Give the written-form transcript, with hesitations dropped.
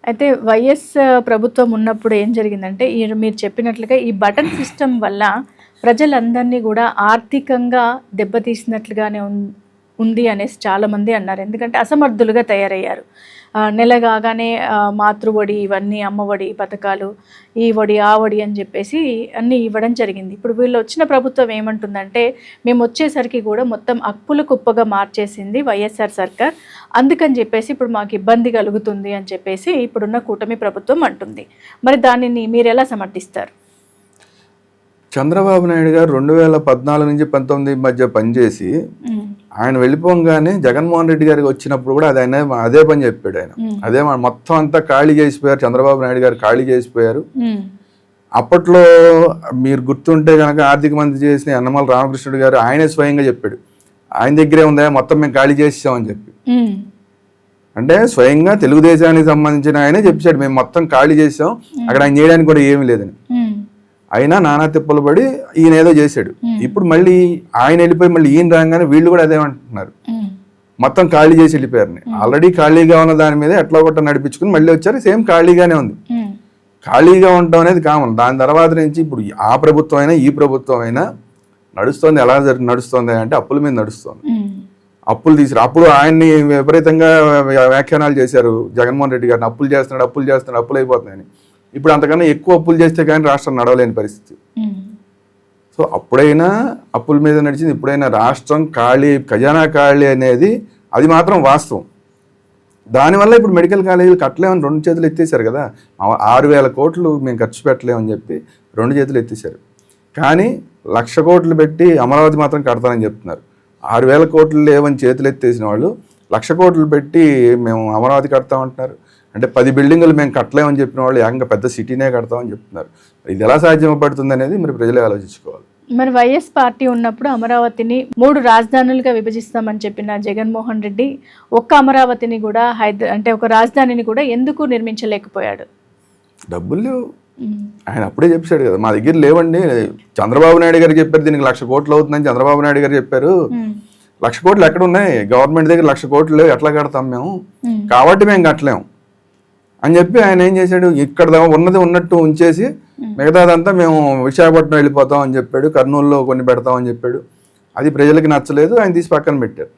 అయితే వైఎస్ ప్రభుత్వం ఉన్నప్పుడు ఏం జరిగిందంటే మీరు చెప్పినట్లుగా ఈ బటన్ సిస్టమ్ వల్ల ప్రజలందరినీ కూడా ఆర్థికంగా దెబ్బతీసినట్లుగానే ఉంది అనేసి చాలామంది అన్నారు. ఎందుకంటే అసమర్థులుగా తయారయ్యారు. నెల కాగానే మాతృవడి ఇవన్నీ అమ్మఒడి పథకాలు ఈ వడి ఆ వడి అని చెప్పేసి అన్నీ ఇవ్వడం జరిగింది. ఇప్పుడు వీళ్ళు వచ్చిన ప్రభుత్వం ఏమంటుందంటే మేము వచ్చేసరికి కూడా మొత్తం అప్పుల కుప్పగా మార్చేసింది వైఎస్ఆర్ సర్కార్, అందుకని చెప్పేసి ఇప్పుడు మాకు ఇబ్బంది కలుగుతుంది అని చెప్పేసి ఇప్పుడున్న కూటమి ప్రభుత్వం అంటుంది. మరి దానిని మీరు ఎలా సమర్థిస్తారు? చంద్రబాబు నాయుడు గారు 2014 నుంచి 19 మధ్య పనిచేసి ఆయన వెళ్ళిపోగానే జగన్మోహన్ రెడ్డి గారికి వచ్చినప్పుడు కూడా అదే పని చెప్పాడు. ఆయన అదే మొత్తం అంతా ఖాళీ చేసిపోయారు. చంద్రబాబు నాయుడు గారు ఖాళీ చేసిపోయారు. అప్పట్లో మీరు గుర్తుంటే కనుక ఆర్థిక మంత్రి చేసిన యనమల రామకృష్ణుడు గారు ఆయనే స్వయంగా చెప్పాడు, ఆయన దగ్గరే ఉందా మొత్తం మేము ఖాళీ చేసామని చెప్పి. అంటే స్వయంగా తెలుగుదేశానికి సంబంధించిన ఆయనే చెప్పాడు మేము మొత్తం ఖాళీ చేసాం, అక్కడ ఆయన చేయడానికి కూడా ఏమీ లేదని. అయినా నానా తిప్పలు పడి ఈయన ఏదో చేశాడు. ఇప్పుడు మళ్ళీ ఆయన వెళ్ళిపోయి మళ్ళీ ఈయన రాగానే వీళ్ళు కూడా అదేమంటున్నారు, మొత్తం ఖాళీ చేసి వెళ్ళిపోయారు. ఆల్రెడీ ఖాళీగా ఉన్న దాని మీద ఎట్లా ఒకటి నడిపించుకుని మళ్ళీ వచ్చారు, సేమ్ ఖాళీగానే ఉంది. ఖాళీగా ఉండటం అనేది కామన్. దాని తర్వాత నుంచి ఇప్పుడు ఆ ప్రభుత్వం అయినా ఈ ప్రభుత్వం అయినా నడుస్తుంది. ఎలా నడుస్తుంది అంటే అప్పుల మీద నడుస్తుంది. అప్పులు తీసారు. అప్పుడు ఆయన్ని విపరీతంగా వ్యాఖ్యానాలు చేశారు జగన్మోహన్ రెడ్డి గారిని, అప్పులు చేస్తున్నాడు అప్పులు అయిపోతున్నాయని. ఇప్పుడు అంతకన్నా ఎక్కువ అప్పులు చేస్తే కానీ రాష్ట్రం నడవలేని పరిస్థితి. సో అప్పుడైనా అప్పుల మీద నడిచింది, ఇప్పుడైనా రాష్ట్రం ఖజానా ఖాళీ అనేది అది మాత్రం వాస్తవం. దానివల్ల ఇప్పుడు మెడికల్ కాలేజీలు కట్టలేమని 2 చేతులు ఎత్తేసారు కదా. 6,000 కోట్లు మేము ఖర్చు పెట్టలేమని చెప్పి 2 చేతులు ఎత్తేసారు. కానీ 1,00,000 కోట్లు పెట్టి అమరావతి మాత్రం కడతానని చెప్తున్నారు. 6,000 కోట్లు లేవని చేతులు ఎత్తేసిన వాళ్ళు 1,00,000 కోట్లు పెట్టి మేము అమరావతి కడతామంటున్నారు. అంటే 10 బిల్డింగులు మేము కట్టలేమని చెప్పిన వాళ్ళు ఏకంగా పెద్ద సిటీనే కడతామని చెప్తున్నారు. ఇది ఎలా సాధ్యపడుతుంది అనేది మరి ప్రజలే ఆలోచించుకోవాలి. మరి వైఎస్ పార్టీ ఉన్నప్పుడు అమరావతిని 3 రాజధానులుగా విభజిస్తామని చెప్పిన జగన్మోహన్ రెడ్డి ఒక్క అమరావతిని కూడా అంటే ఒక రాజధానిని కూడా ఎందుకు నిర్మించలేకపోయాడు? డబ్బులు లేవు. ఆయన అప్పుడే చెప్పాడు కదా, మా దగ్గర లేవండి. చంద్రబాబు నాయుడు గారు చెప్పారు దీనికి 1,00,000 కోట్లు అవుతుందని. చంద్రబాబు నాయుడు గారు చెప్పారు 1,00,000 కోట్లు ఎక్కడ ఉన్నాయి, గవర్నమెంట్ దగ్గర 1,00,000 కోట్లు లేవు, ఎట్లా కడతాం మేము, కాబట్టి మేము కట్టలేము అని చెప్పి ఆయన ఏం చేశాడు, ఇక్కడ ఉన్నది ఉన్నట్టు ఉంచేసి మిగతాదంతా మేము విశాఖపట్నం వెళ్ళిపోతాం అని చెప్పాడు, కర్నూలులో కొన్ని పెడతామని చెప్పాడు. అది ప్రజలకి నచ్చలేదు, ఆయన తీసి పక్కన పెట్టారు.